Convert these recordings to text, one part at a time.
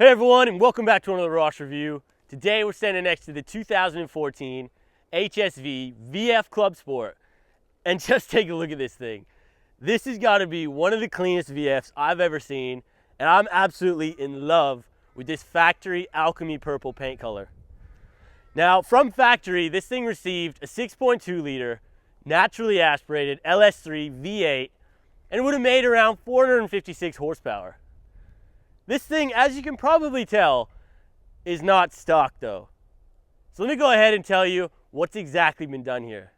Hey everyone, and welcome back to another Ross review. Today we're standing next to the 2014 HSV VF Clubsport. And just take a look at this thing. This has got to be one of the cleanest VFs I've ever seen, and I'm absolutely in love with this factory Alchemy Purple paint color. Now, from factory, this thing received a 6.2 liter, naturally aspirated LS3 V8, and it would have made around 456 horsepower. This thing, as you can probably tell, is not stock though. So let me go ahead and tell you what's exactly been done here.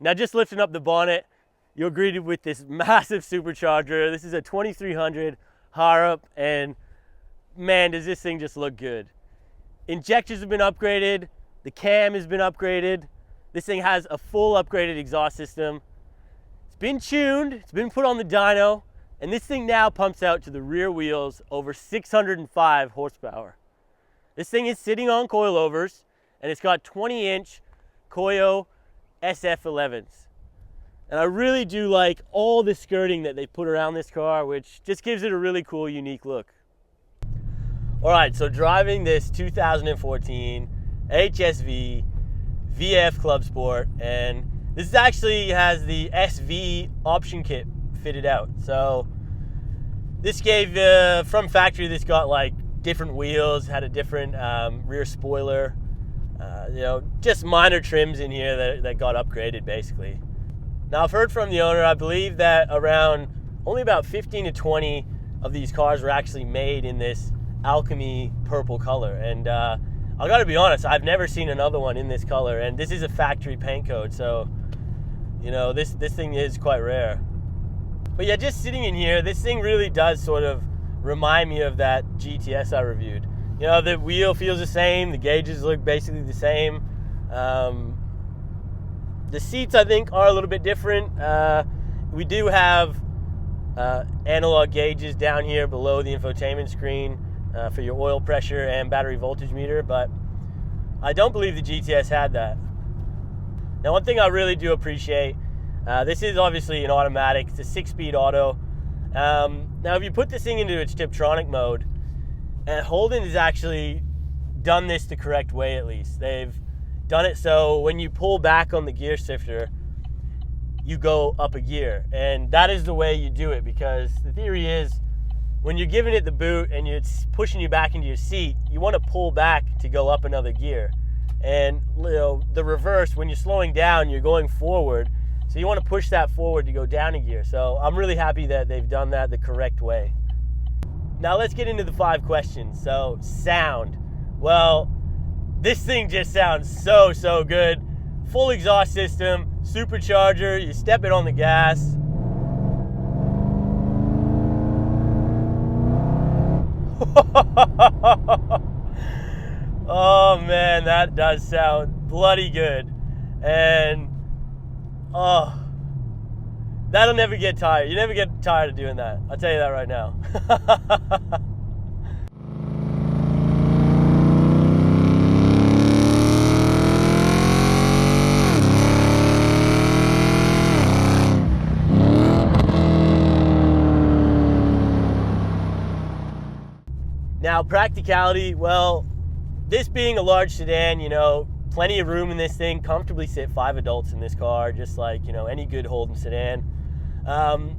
Now, just lifting up the bonnet, you're greeted with this massive supercharger. This is a 2300 Harrop, and man, does this thing just look good. Injectors have been upgraded, the cam has been upgraded. This thing has a full upgraded exhaust system. It's been tuned, it's been put on the dyno, and this thing now pumps out to the rear wheels over 605 horsepower. This thing is sitting on coilovers, and it's got 20-inch Koya SF11s. And I really do like all the skirting that they put around this car, which just gives it a really cool, unique look. All right, so driving this 2014 HSV VF Clubsport, and this actually has the SV option kit fitted out. So this gave, from factory, this got like different wheels, had a different rear spoiler, just minor trims in here that got upgraded basically. Now, I've heard from the owner, I believe that only about 15 to 20 of these cars were actually made in this Alchemy Purple color. And I gotta be honest, I've never seen another one in this color, and this is a factory paint code, so this thing is quite rare. But yeah, just sitting in here, this thing really does sort of remind me of that GTS I reviewed. The wheel feels the same, the gauges look basically the same. The seats, I think, are a little bit different. We do have analog gauges down here below the infotainment screen for your oil pressure and battery voltage meter, but I don't believe the GTS had that. Now, one thing I really do appreciate, this is obviously an automatic, it's a 6-speed auto. Now, if you put this thing into its Tiptronic mode, and Holden has actually done this the correct way at least. They've done it so when you pull back on the gear shifter, you go up a gear. And that is the way you do it, because the theory is when you're giving it the boot and it's pushing you back into your seat, you want to pull back to go up another gear. And the reverse, when you're slowing down, you're going forward. So you want to push that forward to go down a gear. So I'm really happy that they've done that the correct way. Now let's get into the 5 questions. So sound. Well, this thing just sounds so good. Full exhaust system, supercharger, you step it on the gas. Oh man, that does sound bloody good. And that'll never get tired. You never get tired of doing that. I'll tell you that right now. Now, practicality, well, this being a large sedan, plenty of room in this thing, comfortably sit 5 adults in this car, just like, any good Holden sedan. And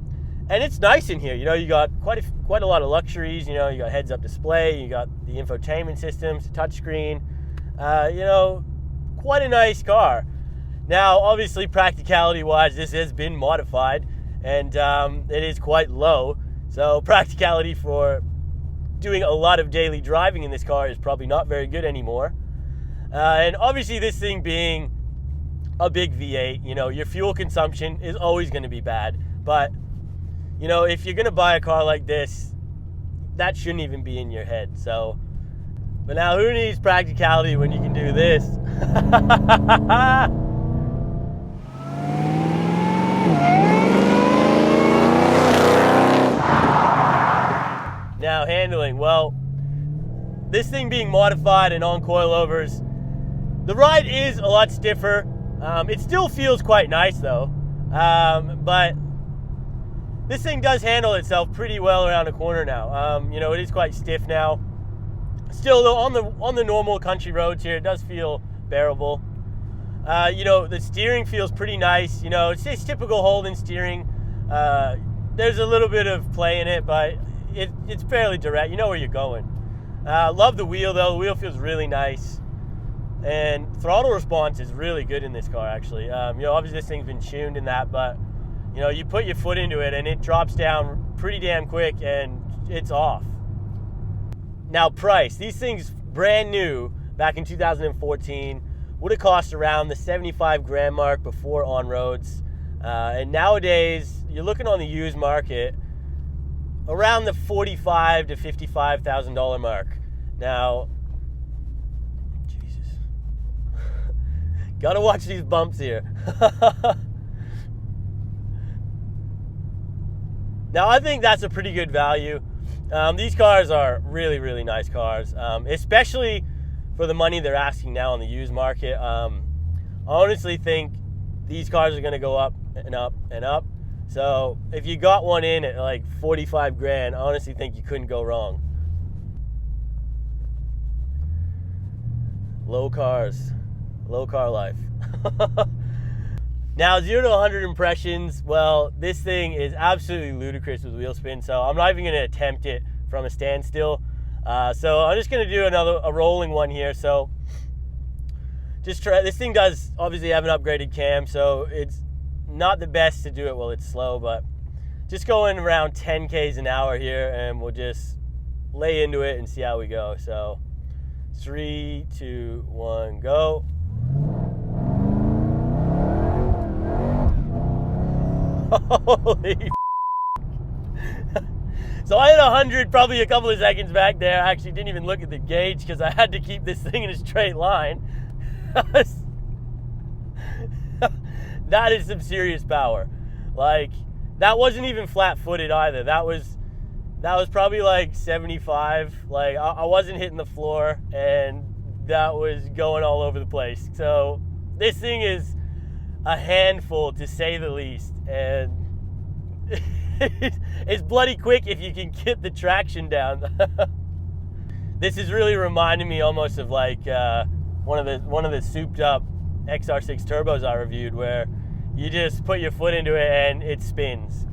it's nice in here, you got quite a lot of luxuries, you got heads-up display, you got the infotainment systems, touchscreen, quite a nice car. Now, obviously, practicality-wise, this has been modified, and it is quite low, so practicality for doing a lot of daily driving in this car is probably not very good anymore. And obviously, this thing being a big V8, your fuel consumption is always going to be bad. But, if you're going to buy a car like this, that shouldn't even be in your head. So, but now who needs practicality when you can do this? Now, handling, well, this thing being modified and on coilovers, the ride is a lot stiffer. It still feels quite nice though, but this thing does handle itself pretty well around a corner now. It is quite stiff now. Still though, on the normal country roads here, it does feel bearable. You know, the steering feels pretty nice. You know, it's typical Holden steering. There's a little bit of play in it, but it's fairly direct. You know where you're going. Love the wheel though. The wheel feels really nice. And throttle response is really good in this car, actually. You know, obviously this thing's been tuned in that, but you know, you put your foot into it and it drops down pretty damn quick and it's off. Now price, these things brand new back in 2014 would have cost around the 75 grand mark before on roads. And nowadays, you're looking on the used market around the $45,000 to $55,000 mark. Now, Jesus, gotta watch these bumps here. Now, I think that's a pretty good value. These cars are really, really nice cars, especially for the money they're asking now on the used market. I honestly think these cars are gonna go up and up and up. So if you got one in at like 45 grand, I honestly think you couldn't go wrong. Low cars, low car life. Now 0 to 100 impressions, well, this thing is absolutely ludicrous with wheel spin, so I'm not even gonna attempt it from a standstill. So I'm just gonna do a rolling one here. So just try, this thing does obviously have an upgraded cam, so it's not the best to do it while it's slow, but just going around 10 Ks an hour here and we'll just lay into it and see how we go. So 3, 2, 1, go. Holy So I hit 100 probably a couple of seconds back there. I actually didn't even look at the gauge because I had to keep this thing in a straight line. That is some serious power. Like, that wasn't even flat-footed either. That was probably like 75. Like, I wasn't hitting the floor, and that was going all over the place. So this thing is a handful, to say the least, and it's bloody quick if you can get the traction down. This is really reminding me almost of like one of the souped-up XR6 turbos I reviewed, where you just put your foot into it and it spins.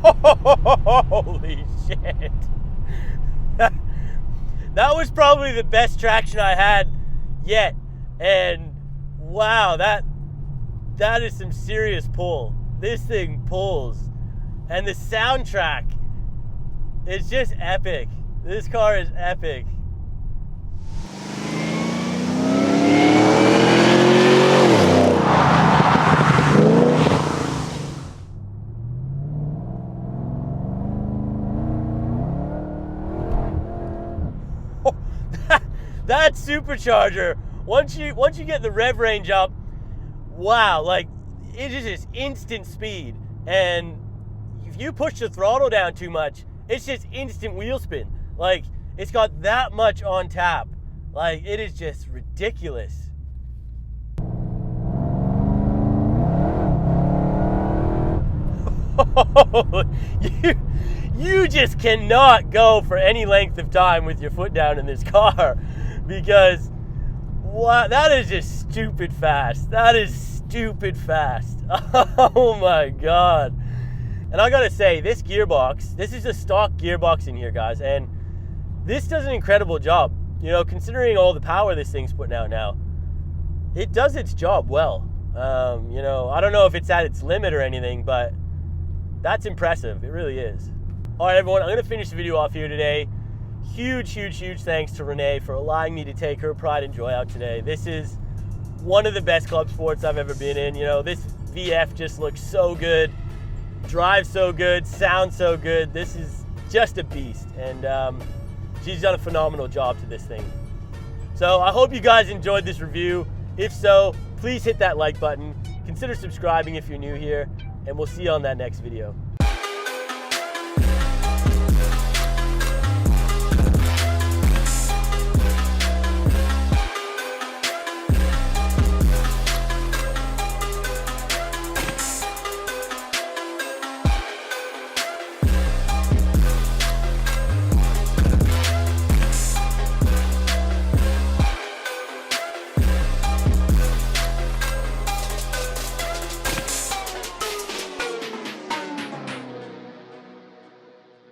Holy shit. That was probably the best traction I had yet. And wow, that is some serious pull. This thing pulls. And the soundtrack is just epic. This car is epic. That supercharger, once you get the rev range up, wow, like it is just instant speed. And if you push the throttle down too much, it's just instant wheel spin. Like, it's got that much on tap. Like, it is just ridiculous. You just cannot go for any length of time with your foot down in this car, because wow, that is just stupid fast. That is stupid fast. Oh my God. And I gotta say, this gearbox, this is a stock gearbox in here, guys, and this does an incredible job. You know, considering all the power this thing's putting out now, it does its job well. You know, I don't know if it's at its limit or anything, but that's impressive. It really is. All right, everyone, I'm gonna finish the video off here today. Huge thanks to Renee for allowing me to take her pride and joy out today. This is one of the best club sports I've ever been in. You know, this VF just looks so good, drives so good, sounds so good. This is just a beast, and she's done a phenomenal job to this thing. So I hope you guys enjoyed this review. If so, please hit that like button. Consider subscribing if you're new here, and we'll see you on that next video.